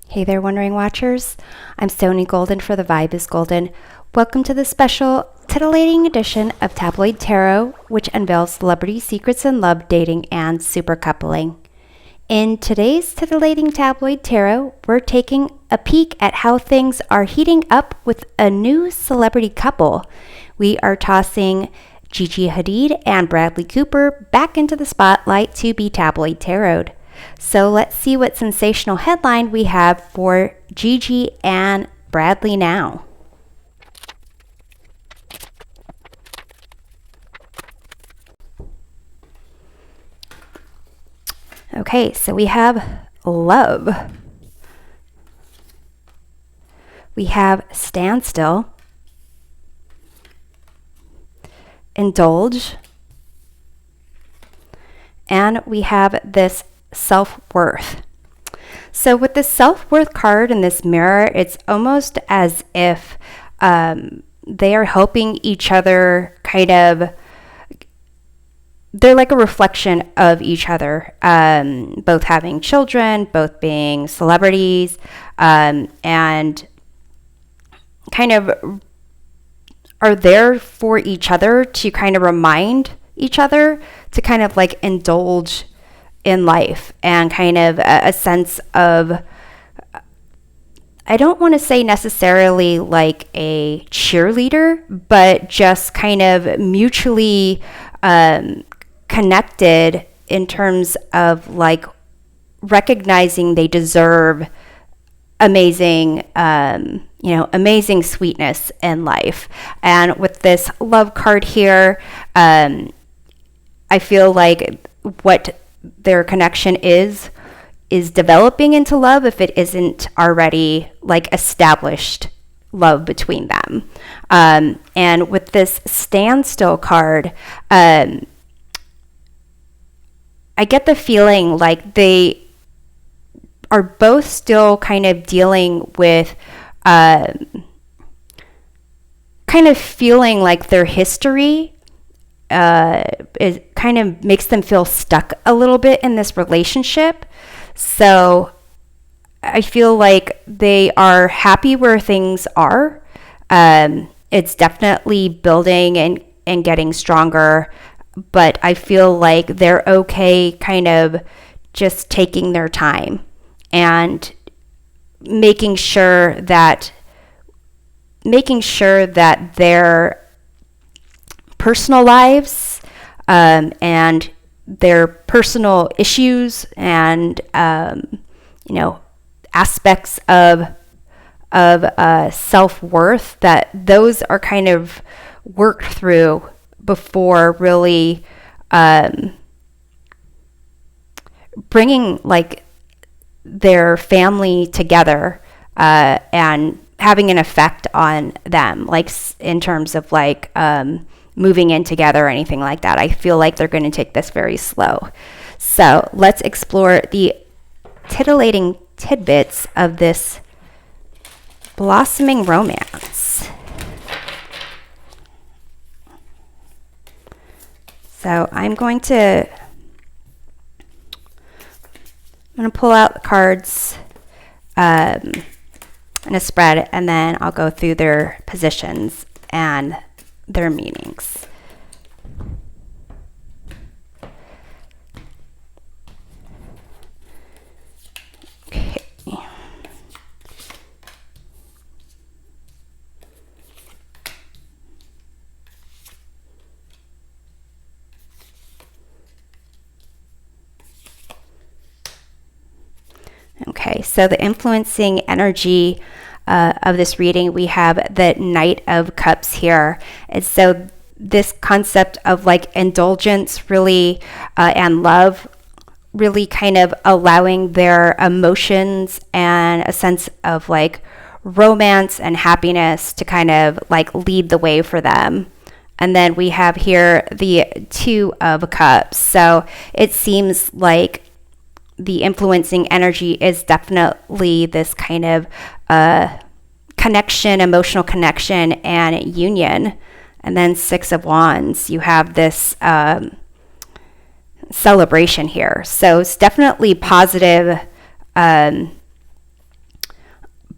Hey there, Wondering Watchers. I'm Sony Golden for The Vibe is Golden. Welcome to the special titillating edition of Tabloid Tarot, which unveils celebrity secrets in love, dating, and supercoupling. In today's titillating tabloid tarot, we're taking a peek at how things are heating up with a new celebrity couple. We are tossing Gigi Hadid and Bradley Cooper back into the spotlight to be tabloid tarot. So let's see what sensational headline we have for Gigi and Bradley now. Okay, so we have love. We have standstill, indulge, and we have this self-worth. So with the self-worth card in this mirror, it's almost as if they are helping each other they're like a reflection of each other, both having children, both being celebrities, and kind of are there for each other to kind of remind each other to kind of like indulge in life, and kind of a sense of, I don't want to say necessarily like a cheerleader, but just kind of mutually connected in terms of like recognizing they deserve amazing, amazing sweetness in life. And with this love card here, I feel like what their connection is developing into love if it isn't already like established love between them. And with this standstill card, I get the feeling like they are both still kind of dealing with kind of feeling like their history it kind of makes them feel stuck a little bit in this relationship. So I feel like they are happy where things are. It's definitely building and getting stronger, but I feel like they're okay kind of just taking their time and making sure that their personal lives and their personal issues and aspects of self-worth, that those are kind of worked through before really bringing like their family together and having an effect on them, like in terms of like moving in together or anything like that. I feel like they're going to take this very slow. So let's explore the titillating tidbits of this blossoming romance. So I'm going to pull out the cards in a spread, and then I'll go through their positions and their meanings. Okay. Okay, so the influencing energy of this reading, we have the Knight of Cups here. And so this concept of like indulgence really and love, really kind of allowing their emotions and a sense of like romance and happiness to kind of like lead the way for them. And then we have here the Two of Cups. So it seems like the influencing energy is definitely this kind of connection, emotional connection and union. And then Six of Wands, you have this celebration here. So it's definitely positive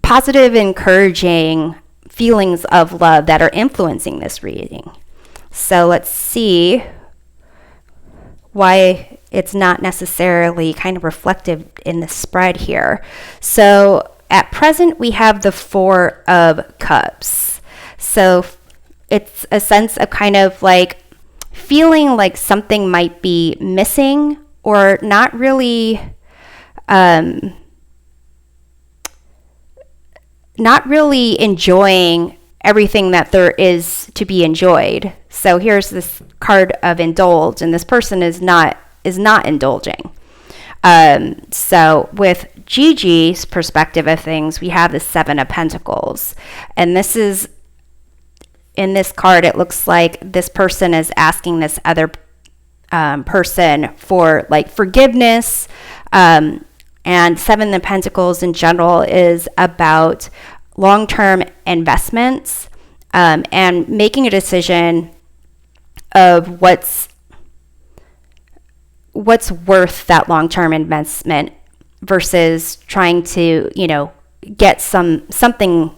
positive, encouraging feelings of love that are influencing this reading. So let's see why it's not necessarily kind of reflective in the spread here. So at present, we have the Four of Cups. So it's a sense of kind of like feeling like something might be missing or not really enjoying everything that there is to be enjoyed. So here's this card of indulge, and this person is not indulging. So with Gigi's perspective of things, we have the Seven of Pentacles, and this is, in this card, it looks like this person is asking this other person for like forgiveness, and Seven of Pentacles in general is about long-term investments, and making a decision of what's worth that long-term investment versus trying to, get something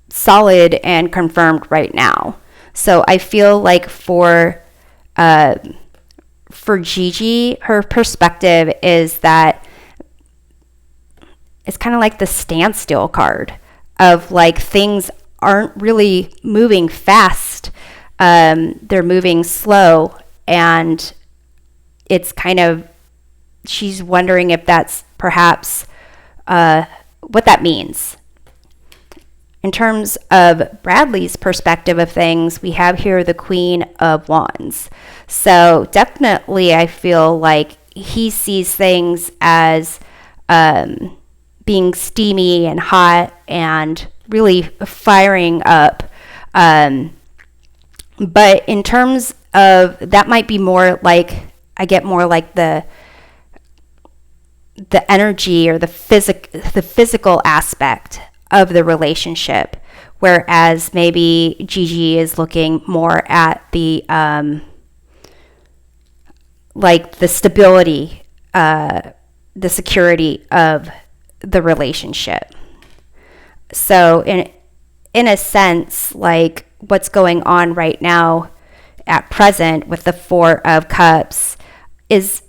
solid and confirmed right now. So I feel like for Gigi, her perspective is that it's kind of like the standstill card of like things aren't really moving fast. They're moving slow, and it's kind of, she's wondering if that's perhaps what that means. In terms of Bradley's perspective of things, we have here the Queen of Wands. So definitely I feel like he sees things as being steamy and hot and really firing up. But in terms of, that might be more like, I get more like the energy or the physical aspect of the relationship, whereas maybe Gigi is looking more at the like the stability, the security of the relationship. So in a sense, like what's going on right now at present with the Four of Cups is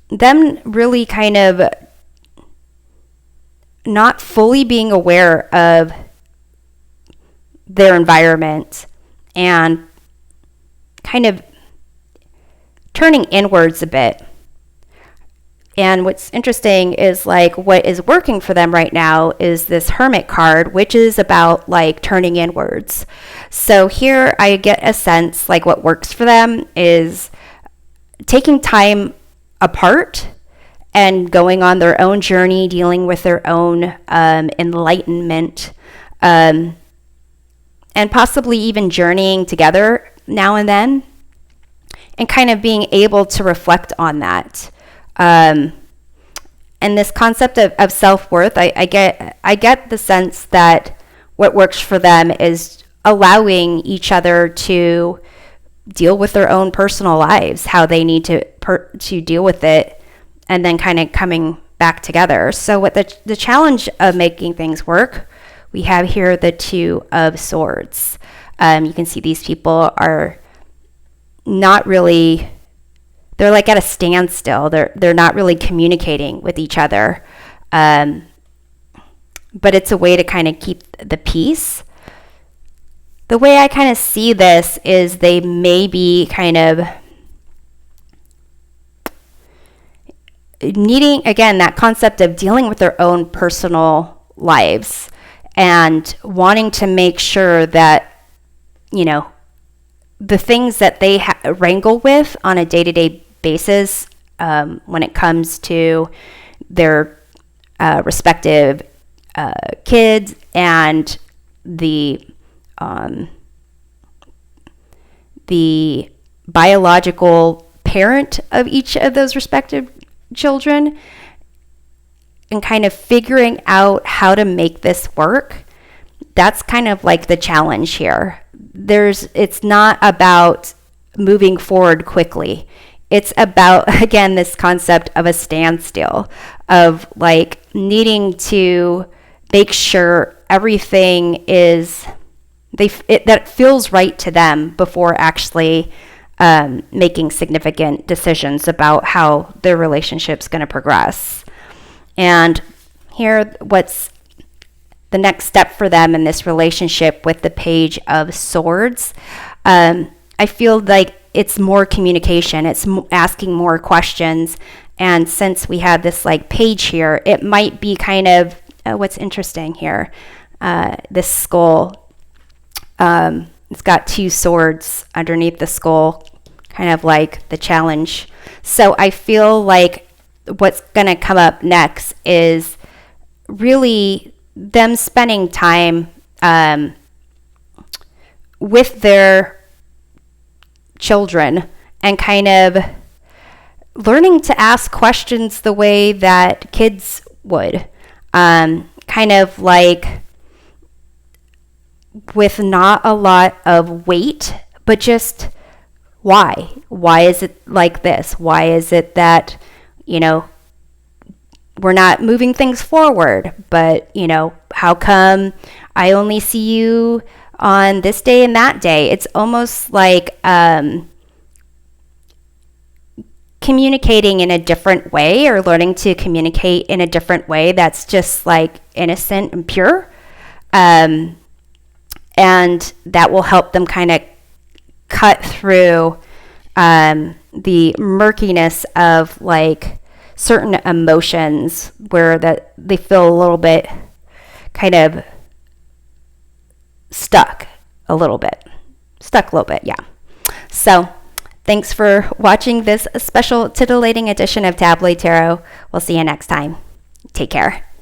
them really kind of not fully being aware of their environment and kind of turning inwards a bit. And what's interesting is like what is working for them right now is this Hermit card, which is about like turning inwards. So here I get a sense like what works for them is taking time apart and going on their own journey, dealing with their own enlightenment, and possibly even journeying together now and then, and kind of being able to reflect on that. And this concept of self-worth, I get the sense that what works for them is allowing each other to deal with their own personal lives, how they need to deal with it, and then kind of coming back together. So what the challenge of making things work, we have here the Two of Swords. You can see these people are not really, they're like at a standstill. They're not really communicating with each other. But it's a way to kind of keep the peace. The way I kind of see this is they may be kind of needing, again, that concept of dealing with their own personal lives and wanting to make sure that, the things that they wrangle with on a day-to-day basis when it comes to their respective kids and the biological parent of each of those respective children, and kind of figuring out how to make this work. That's kind of like the challenge here. It's not about moving forward quickly. It's about, again, this concept of a standstill, of like needing to make sure everything is that it feels right to them before actually making significant decisions about how their relationship's going to progress. And here, what's the next step for them in this relationship with the Page of Swords? I feel like it's more communication. It's asking more questions. And since we have this like page here, it might be kind of what's interesting here. This skull, it's got two swords underneath the skull, kind of like the challenge. So I feel like what's going to come up next is really them spending time with their children and kind of learning to ask questions the way that kids would. Kind of like with not a lot of weight, but just why? Why is it like this? Why is it that, we're not moving things forward, but, how come I only see you on this day and that day? It's almost like communicating in a different way, or learning to communicate in a different way that's just like innocent and pure. And that will help them kind of cut through the murkiness of like certain emotions where that they feel a little bit kind of stuck a little bit, yeah. So thanks for watching this special titillating edition of Tabloid Tarot. We'll see you next time. Take care.